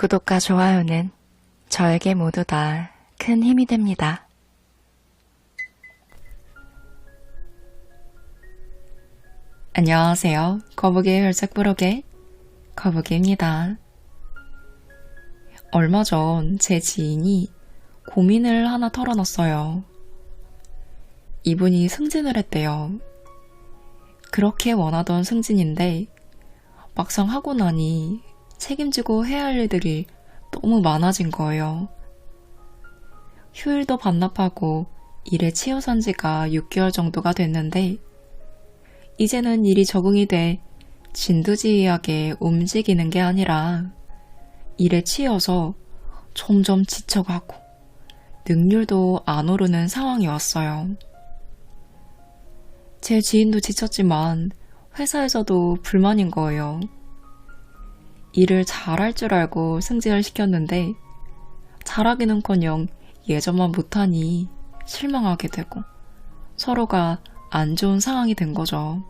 구독과 좋아요는 저에게 모두 다 큰 힘이 됩니다. 안녕하세요. 거북이의 혈색 부록의 거북이입니다. 얼마 전 제 지인이 고민을 하나 털어놨어요. 이분이 승진을 했대요. 그렇게 원하던 승진인데 막상 하고 나니 책임지고 해야 할 일들이 너무 많아진 거예요. 휴일도 반납하고 일에 치여 산 지가 6개월 정도가 됐는데 이제는 일이 적응이 돼 진두지휘하게 움직이는 게 아니라 일에 치여서 점점 지쳐가고 능률도 안 오르는 상황이 왔어요. 제 지인도 지쳤지만 회사에서도 불만인 거예요. 일을 잘할 줄 알고 승진을 시켰는데 잘하기는커녕 예전만 못하니 실망하게 되고 서로가 안 좋은 상황이 된 거죠.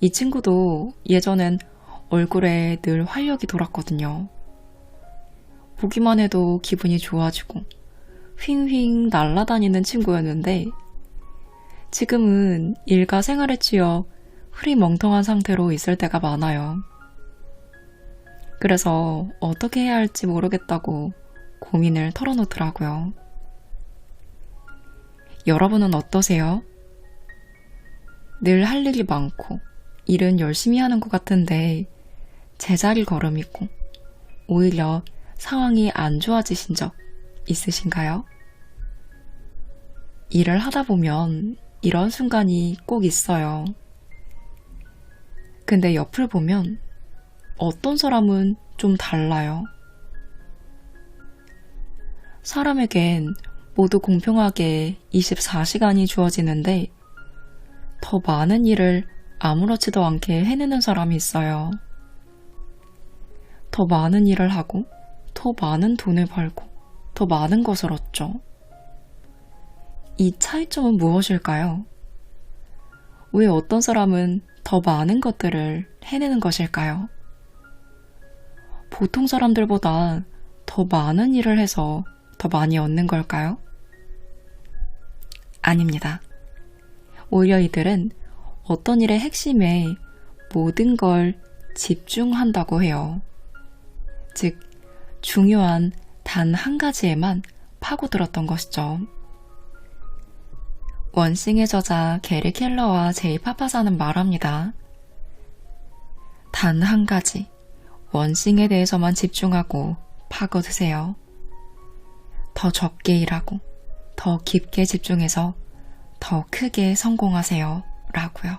이 친구도 예전엔 얼굴에 늘 활력이 돌았거든요. 보기만 해도 기분이 좋아지고 휙휙 날아다니는 친구였는데 지금은 일과 생활에 치여 흐리멍텅한 상태로 있을 때가 많아요. 그래서 어떻게 해야 할지 모르겠다고 고민을 털어놓더라고요. 여러분은 어떠세요? 늘 할 일이 많고 일은 열심히 하는 것 같은데 제자리 걸음이고 오히려 상황이 안 좋아지신 적 있으신가요? 일을 하다 보면 이런 순간이 꼭 있어요. 근데 옆을 보면 어떤 사람은 좀 달라요. 사람에겐 모두 공평하게 24시간이 주어지는데 더 많은 일을 아무렇지도 않게 해내는 사람이 있어요. 더 많은 일을 하고 더 많은 돈을 벌고 더 많은 것을 얻죠. 이 차이점은 무엇일까요? 왜 어떤 사람은 더 많은 것들을 해내는 것일까요? 보통 사람들보다 더 많은 일을 해서 더 많이 얻는 걸까요? 아닙니다. 오히려 이들은 어떤 일의 핵심에 모든 걸 집중한다고 해요. 즉, 중요한 단 한 가지에만 파고들었던 것이죠. 원싱의 저자 게리 켈러와 제이 파파사는 말합니다. 단 한 가지, 원싱에 대해서만 집중하고 파고드세요. 더 적게 일하고 더 깊게 집중해서 더 크게 성공하세요. 라고요.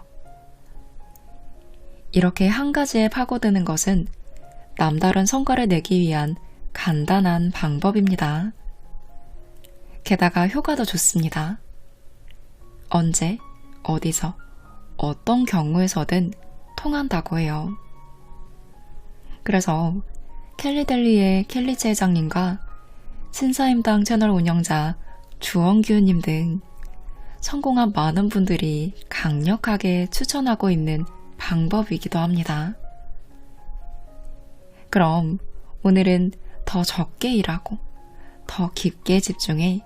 이렇게 한 가지에 파고드는 것은 남다른 성과를 내기 위한 간단한 방법입니다. 게다가 효과도 좋습니다. 언제, 어디서, 어떤 경우에서든 통한다고 해요. 그래서 켈리델리의 켈리체 회장님과 신사임당 채널 운영자 주원규님 등 성공한 많은 분들이 강력하게 추천하고 있는 방법이기도 합니다. 그럼 오늘은 더 적게 일하고 더 깊게 집중해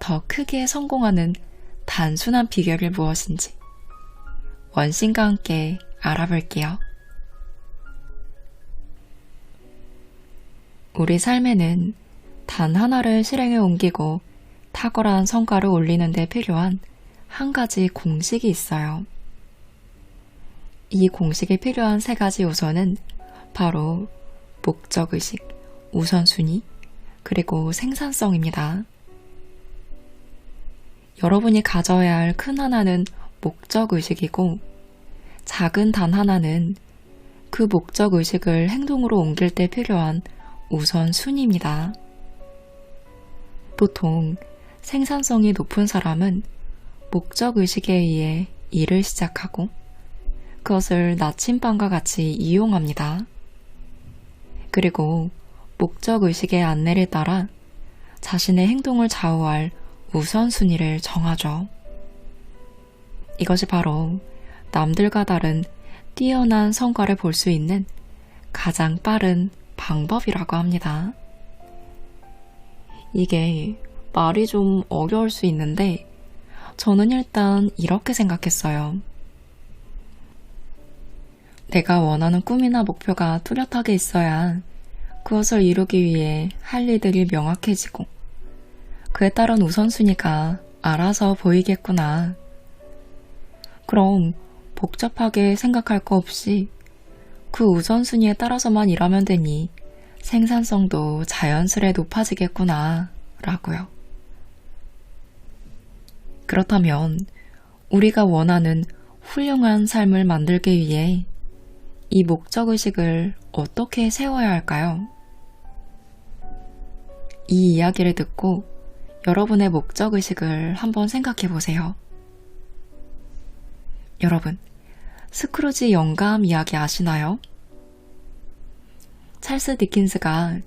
더 크게 성공하는 단순한 비결이 무엇인지 원싱과 함께 알아볼게요. 우리 삶에는 단 하나를 실행에 옮기고 탁월한 성과를 올리는 데 필요한 한 가지 공식이 있어요. 이 공식에 필요한 세 가지 요소는 바로 목적의식, 우선순위, 그리고 생산성입니다. 여러분이 가져야 할 큰 하나는 목적의식이고 작은 단 하나는 그 목적의식을 행동으로 옮길 때 필요한 우선순위입니다. 보통 생산성이 높은 사람은 목적의식에 의해 일을 시작하고 그것을 나침반과 같이 이용합니다. 그리고 목적의식의 안내를 따라 자신의 행동을 좌우할 우선순위를 정하죠. 이것이 바로 남들과 다른 뛰어난 성과를 볼 수 있는 가장 빠른 방법이라고 합니다. 이게 말이 좀 어려울 수 있는데 저는 일단 이렇게 생각했어요. 내가 원하는 꿈이나 목표가 뚜렷하게 있어야 그것을 이루기 위해 할 일들이 명확해지고 그에 따른 우선순위가 알아서 보이겠구나. 그럼 복잡하게 생각할 거 없이 그 우선순위에 따라서만 일하면 되니 생산성도 자연스레 높아지겠구나 라고요. 그렇다면 우리가 원하는 훌륭한 삶을 만들기 위해 이 목적의식을 어떻게 세워야 할까요? 이 이야기를 듣고 여러분의 목적의식을 한번 생각해 보세요. 여러분, 스크루지 영감 이야기 아시나요? 찰스 디킨스가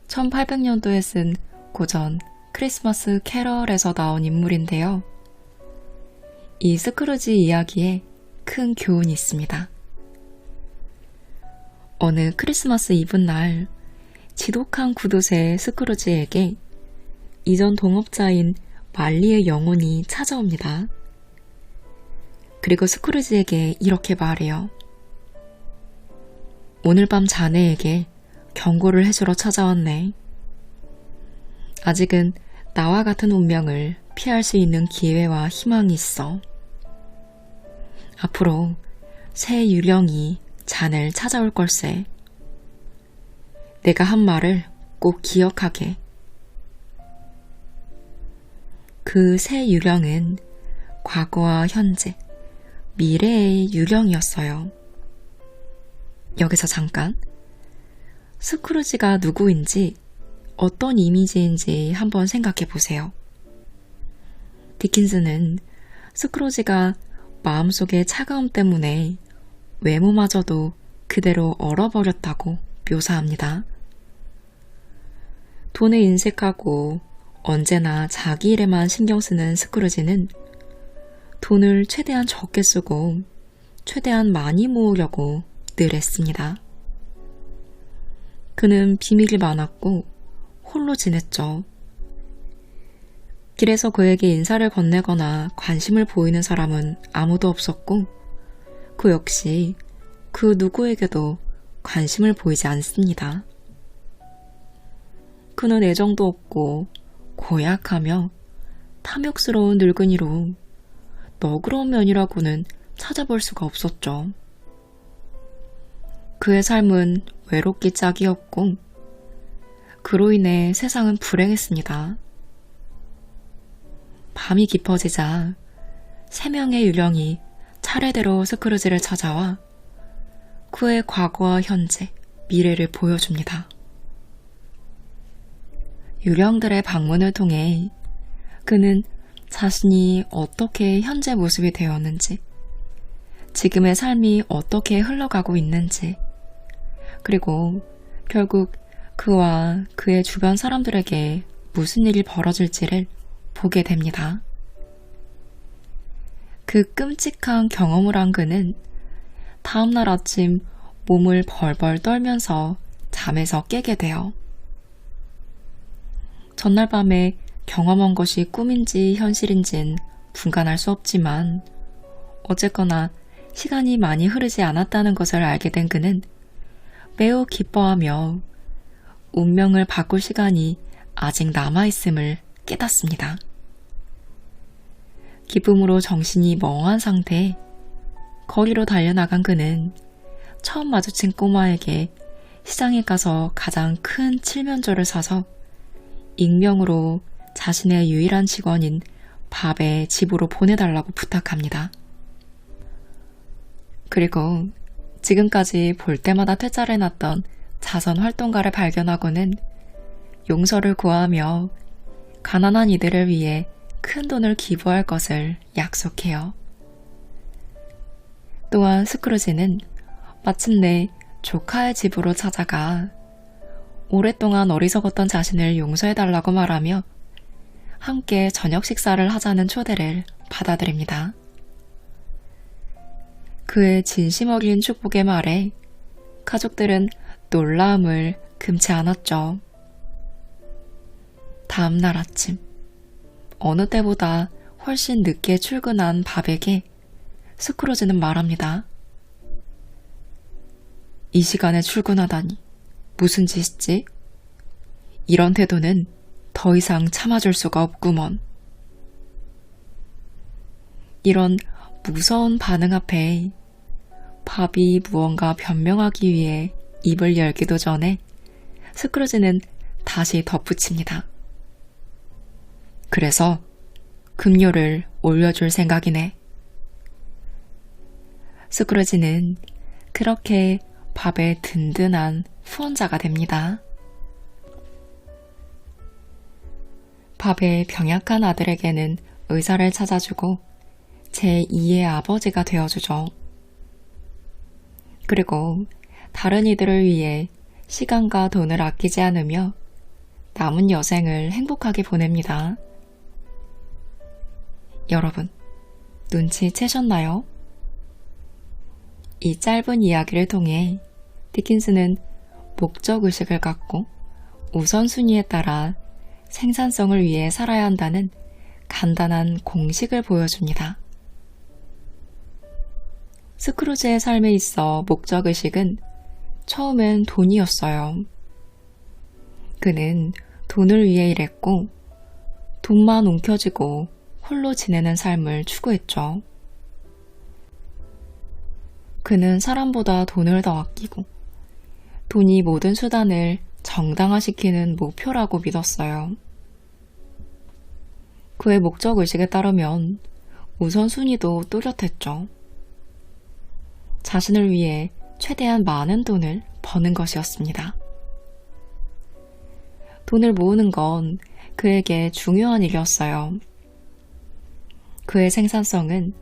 1800년도에 쓴 고전 크리스마스 캐럴에서 나온 인물인데요. 이 스크루지 이야기에 큰 교훈이 있습니다. 어느 크리스마스 이브날 지독한 굿옷의 스크루지에게 이전 동업자인 말리의 영혼이 찾아옵니다. 그리고 스크루지에게 이렇게 말해요. 오늘 밤 자네에게 경고를 해주러 찾아왔네. 아직은 나와 같은 운명을 피할 수 있는 기회와 희망이 있어. 앞으로 새 유령이 자네를 찾아올 걸세. 내가 한 말을 꼭 기억하게. 그 새 유령은 과거와 현재, 미래의 유령이었어요. 여기서 잠깐, 스크루지가 누구인지 어떤 이미지인지 한번 생각해 보세요. 디킨스는 스크루지가 마음속의 차가움 때문에 외모마저도 그대로 얼어버렸다고 묘사합니다. 돈을 인색하고 언제나 자기 일에만 신경 쓰는 스크루지는 돈을 최대한 적게 쓰고 최대한 많이 모으려고 늘 애씁니다. 그는 비밀이 많았고 홀로 지냈죠. 길에서 그에게 인사를 건네거나 관심을 보이는 사람은 아무도 없었고 그 역시 그 누구에게도 관심을 보이지 않습니다. 그는 애정도 없고 고약하며 탐욕스러운 늙은이로 너그러운 면이라고는 찾아볼 수가 없었죠. 그의 삶은 외롭기 짝이었고 그로 인해 세상은 불행했습니다. 밤이 깊어지자 3명의 유령이 차례대로 스크루지를 찾아와 그의 과거와 현재, 미래를 보여줍니다. 유령들의 방문을 통해 그는 자신이 어떻게 현재 모습이 되었는지, 지금의 삶이 어떻게 흘러가고 있는지, 그리고 결국 그와 그의 주변 사람들에게 무슨 일이 벌어질지를 보게 됩니다. 그 끔찍한 경험을 한 그는 다음날 아침 몸을 벌벌 떨면서 잠에서 깨게 돼요. 전날 밤에 경험한 것이 꿈인지 현실인진 분간할 수 없지만 어쨌거나 시간이 많이 흐르지 않았다는 것을 알게 된 그는 매우 기뻐하며 운명을 바꿀 시간이 아직 남아있음을 깨닫습니다. 기쁨으로 정신이 멍한 상태에 거리로 달려나간 그는 처음 마주친 꼬마에게 시장에 가서 가장 큰 칠면조를 사서 익명으로 자신의 유일한 직원인 밥의 집으로 보내달라고 부탁합니다. 그리고 지금까지 볼 때마다 퇴짜를 놨던 자선 활동가를 발견하고는 용서를 구하며 가난한 이들을 위해 큰 돈을 기부할 것을 약속해요. 또한 스크루지는 마침내 조카의 집으로 찾아가 오랫동안 어리석었던 자신을 용서해달라고 말하며 함께 저녁 식사를 하자는 초대를 받아들입니다. 그의 진심 어린 축복의 말에 가족들은 놀라움을 금치 않았죠. 다음 날 아침, 어느 때보다 훨씬 늦게 출근한 밥에게 스크루지는 말합니다. 이 시간에 출근하다니 무슨 짓이지? 이런 태도는 더 이상 참아줄 수가 없구먼. 이런 무서운 반응 앞에 밥이 무언가 변명하기 위해 입을 열기도 전에 스크루지는 다시 덧붙입니다. 그래서 급료를 올려줄 생각이네. 스크루지는 그렇게 밥의 든든한 후원자가 됩니다. 밥의 병약한 아들에게는 의사를 찾아주고 제2의 아버지가 되어주죠. 그리고 다른 이들을 위해 시간과 돈을 아끼지 않으며 남은 여생을 행복하게 보냅니다. 여러분, 눈치채셨나요? 이 짧은 이야기를 통해 디킨스는 목적의식을 갖고 우선순위에 따라 생산성을 위해 살아야 한다는 간단한 공식을 보여줍니다. 스크루지의 삶에 있어 목적의식은 처음엔 돈이었어요. 그는 돈을 위해 일했고 돈만 움켜쥐고 홀로 지내는 삶을 추구했죠. 그는 사람보다 돈을 더 아끼고 돈이 모든 수단을 정당화시키는 목표라고 믿었어요. 그의 목적의식에 따르면 우선순위도 뚜렷했죠. 자신을 위해 최대한 많은 돈을 버는 것이었습니다. 돈을 모으는 건 그에게 중요한 일이었어요. 그의 생산성은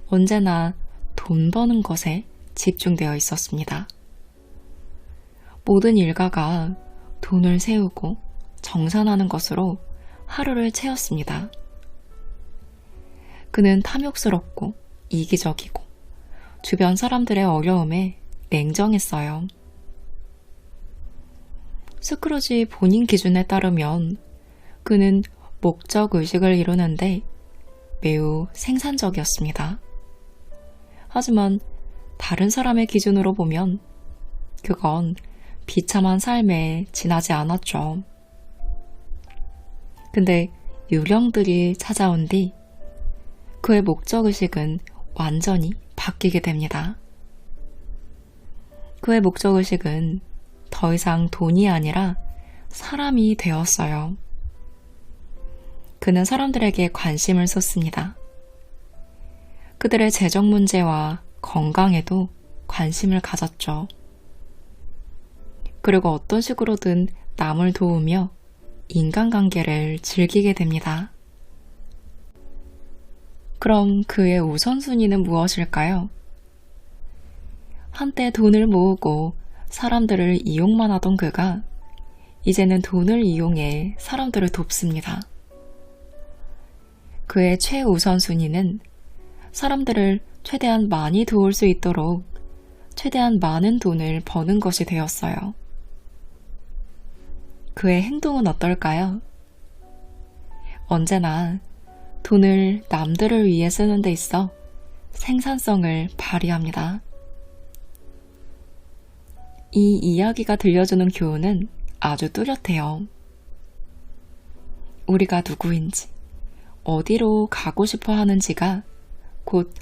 언제나 돈 버는 것에 집중되어 있었습니다. 모든 일가가 돈을 세우고 정산하는 것으로 하루를 채웠습니다. 그는 탐욕스럽고 이기적이고 주변 사람들의 어려움에 냉정했어요. 스크루지 본인 기준에 따르면 그는 목적의식을 이루는데 매우 생산적이었습니다. 하지만 다른 사람의 기준으로 보면 그건 비참한 삶에 지나지 않았죠. 근데 유령들이 찾아온 뒤 그의 목적의식은 완전히 바뀌게 됩니다. 그의 목적의식은 더 이상 돈이 아니라 사람이 되었어요. 그는 사람들에게 관심을 쏟습니다. 그들의 재정 문제와 건강에도 관심을 가졌죠. 그리고 어떤 식으로든 남을 도우며 인간관계를 즐기게 됩니다. 그럼 그의 우선순위는 무엇일까요? 한때 돈을 모으고 사람들을 이용만 하던 그가 이제는 돈을 이용해 사람들을 돕습니다. 그의 최우선순위는 사람들을 최대한 많이 도울 수 있도록 최대한 많은 돈을 버는 것이 되었어요. 그의 행동은 어떨까요? 언제나 돈을 남들을 위해 쓰는 데 있어 생산성을 발휘합니다. 이 이야기가 들려주는 교훈은 아주 뚜렷해요. 우리가 누구인지, 어디로 가고 싶어 하는지가 곧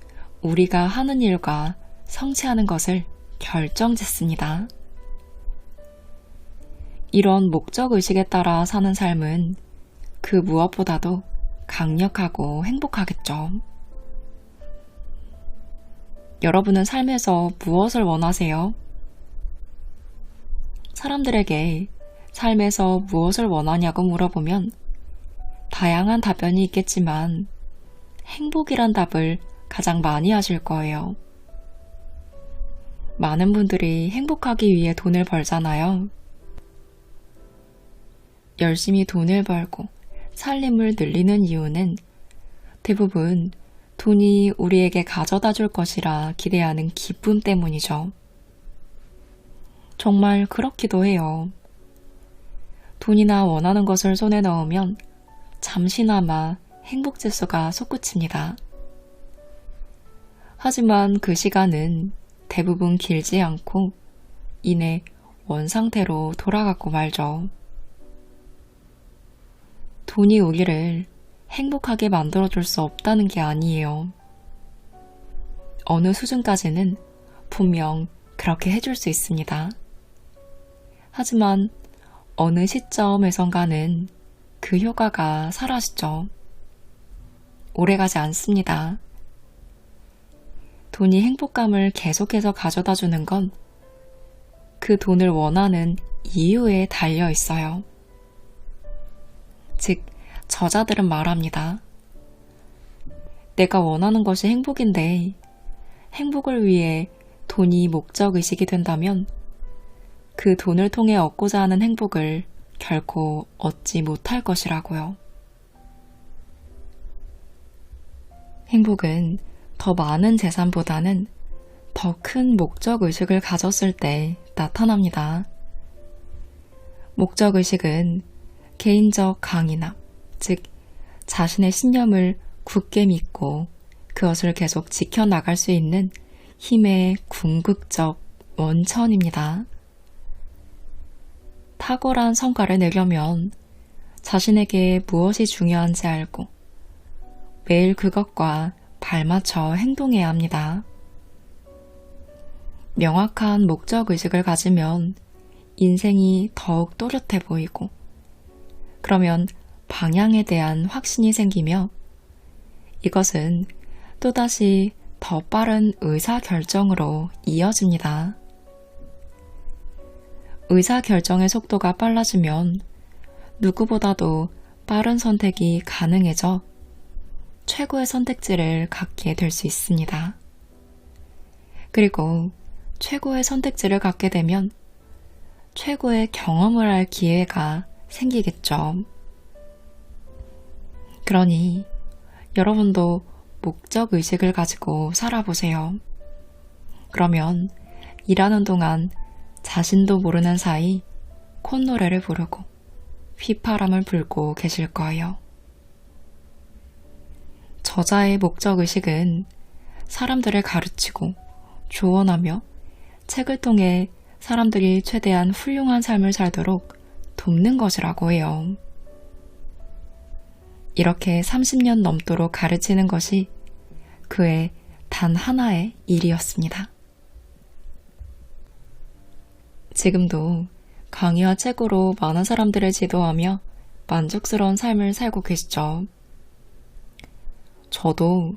우리가 하는 일과 성취하는 것을 결정짓습니다. 이런 목적의식에 따라 사는 삶은 그 무엇보다도 강력하고 행복하겠죠. 여러분은 삶에서 무엇을 원하세요? 사람들에게 삶에서 무엇을 원하냐고 물어보면 다양한 답변이 있겠지만 행복이란 답을 가장 많이 하실 거예요. 많은 분들이 행복하기 위해 돈을 벌잖아요. 열심히 돈을 벌고 살림을 늘리는 이유는 대부분 돈이 우리에게 가져다 줄 것이라 기대하는 기쁨 때문이죠. 정말 그렇기도 해요. 돈이나 원하는 것을 손에 넣으면 잠시나마 행복 지수가 솟구칩니다. 하지만 그 시간은 대부분 길지 않고 이내 원상태로 돌아가고 말죠. 돈이 우리를 행복하게 만들어줄 수 없다는 게 아니에요. 어느 수준까지는 분명 그렇게 해줄 수 있습니다. 하지만 어느 시점에선가는 그 효과가 사라지죠. 오래가지 않습니다. 돈이 행복감을 계속해서 가져다 주는 건 그 돈을 원하는 이유에 달려 있어요. 즉, 저자들은 말합니다. 내가 원하는 것이 행복인데 행복을 위해 돈이 목적의식이 된다면 그 돈을 통해 얻고자 하는 행복을 결코 얻지 못할 것이라고요. 행복은 더 많은 재산보다는 더 큰 목적의식을 가졌을 때 나타납니다. 목적의식은 개인적 강인함, 즉 자신의 신념을 굳게 믿고 그것을 계속 지켜나갈 수 있는 힘의 궁극적 원천입니다. 탁월한 성과를 내려면 자신에게 무엇이 중요한지 알고 매일 그것과 발맞춰 행동해야 합니다. 명확한 목적의식을 가지면 인생이 더욱 또렷해 보이고 그러면 방향에 대한 확신이 생기며 이것은 또다시 더 빠른 의사결정으로 이어집니다. 의사결정의 속도가 빨라지면 누구보다도 빠른 선택이 가능해져 최고의 선택지를 갖게 될 수 있습니다. 그리고 최고의 선택지를 갖게 되면 최고의 경험을 할 기회가 생기겠죠. 그러니 여러분도 목적의식을 가지고 살아보세요. 그러면 일하는 동안 자신도 모르는 사이 콧노래를 부르고 휘파람을 불고 계실 거예요. 저자의 목적의식은 사람들을 가르치고 조언하며 책을 통해 사람들이 최대한 훌륭한 삶을 살도록 돕는 것이라고 해요. 이렇게 30년 넘도록 가르치는 것이 그의 단 하나의 일이었습니다. 지금도 강의와 책으로 많은 사람들을 지도하며 만족스러운 삶을 살고 계시죠. 저도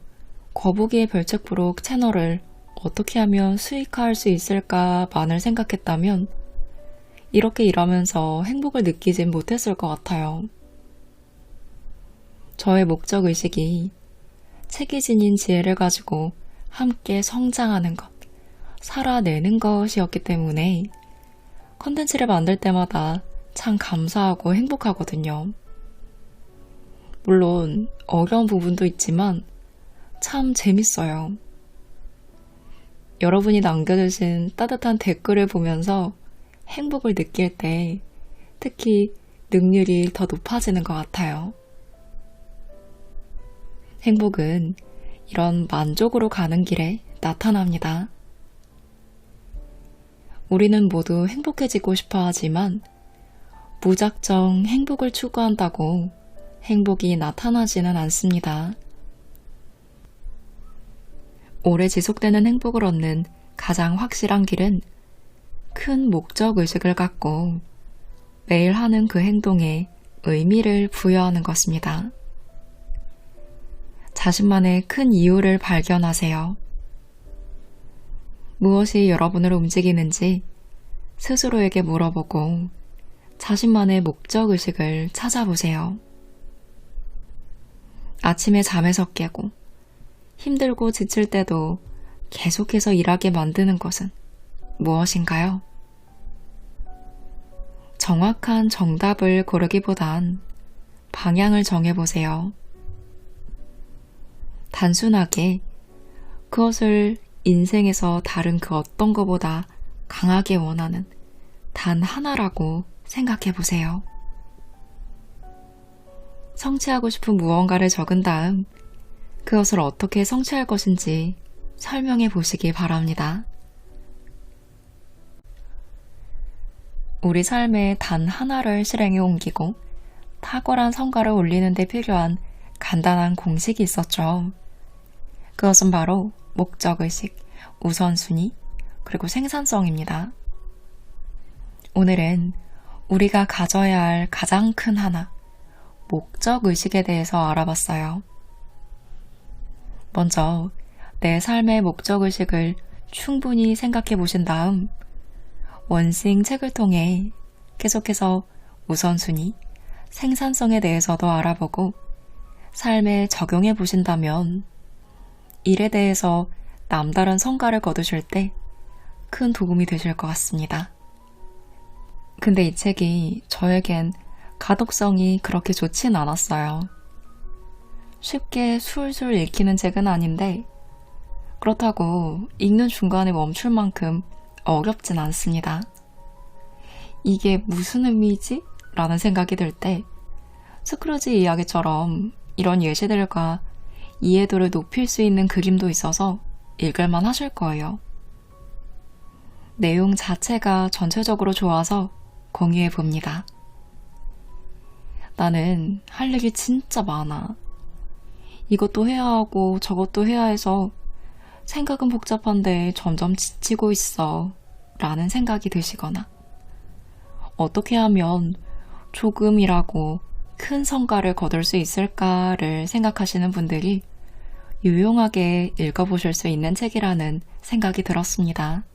거북이의 별책부록 채널을 어떻게 하면 수익화할 수 있을까만을 생각했다면 이렇게 일하면서 행복을 느끼진 못했을 것 같아요. 저의 목적의식이 책이 지닌 지혜를 가지고 함께 성장하는 것, 살아내는 것이었기 때문에 컨텐츠를 만들 때마다 참 감사하고 행복하거든요. 물론 어려운 부분도 있지만 참 재밌어요. 여러분이 남겨주신 따뜻한 댓글을 보면서 행복을 느낄 때 특히 능률이 더 높아지는 것 같아요. 행복은 이런 만족으로 가는 길에 나타납니다. 우리는 모두 행복해지고 싶어 하지만 무작정 행복을 추구한다고 행복이 나타나지는 않습니다. 오래 지속되는 행복을 얻는 가장 확실한 길은 큰 목적의식을 갖고 매일 하는 그 행동에 의미를 부여하는 것입니다. 자신만의 큰 이유를 발견하세요. 무엇이 여러분을 움직이는지 스스로에게 물어보고 자신만의 목적의식을 찾아보세요. 아침에 잠에서 깨고 힘들고 지칠 때도 계속해서 일하게 만드는 것은 무엇인가요? 정확한 정답을 고르기보단 방향을 정해보세요. 단순하게 그것을 인생에서 다른 그 어떤 것보다 강하게 원하는 단 하나라고 생각해보세요. 성취하고 싶은 무언가를 적은 다음 그것을 어떻게 성취할 것인지 설명해 보시기 바랍니다. 우리 삶에 단 하나를 실행에 옮기고 탁월한 성과를 올리는 데 필요한 간단한 공식이 있었죠. 그것은 바로 목적의식, 우선순위, 그리고 생산성입니다. 오늘은 우리가 가져야 할 가장 큰 하나, 목적의식에 대해서 알아봤어요. 먼저 내 삶의 목적의식을 충분히 생각해 보신 다음 원싱 책을 통해 계속해서 우선순위, 생산성에 대해서도 알아보고 삶에 적용해 보신다면 일에 대해서 남다른 성과를 거두실 때 큰 도움이 되실 것 같습니다. 근데 이 책이 저에겐 가독성이 그렇게 좋진 않았어요. 쉽게 술술 읽히는 책은 아닌데 그렇다고 읽는 중간에 멈출 만큼 어렵진 않습니다. 이게 무슨 의미지? 라는 생각이 들 때 스크루지 이야기처럼 이런 예시들과 이해도를 높일 수 있는 그림도 있어서 읽을만 하실 거예요. 내용 자체가 전체적으로 좋아서 공유해 봅니다. 나는 할 일이 진짜 많아. 이것도 해야 하고 저것도 해야 해서 생각은 복잡한데 점점 지치고 있어 라는 생각이 드시거나 어떻게 하면 조금이라고 큰 성과를 거둘 수 있을까를 생각하시는 분들이 유용하게 읽어보실 수 있는 책이라는 생각이 들었습니다.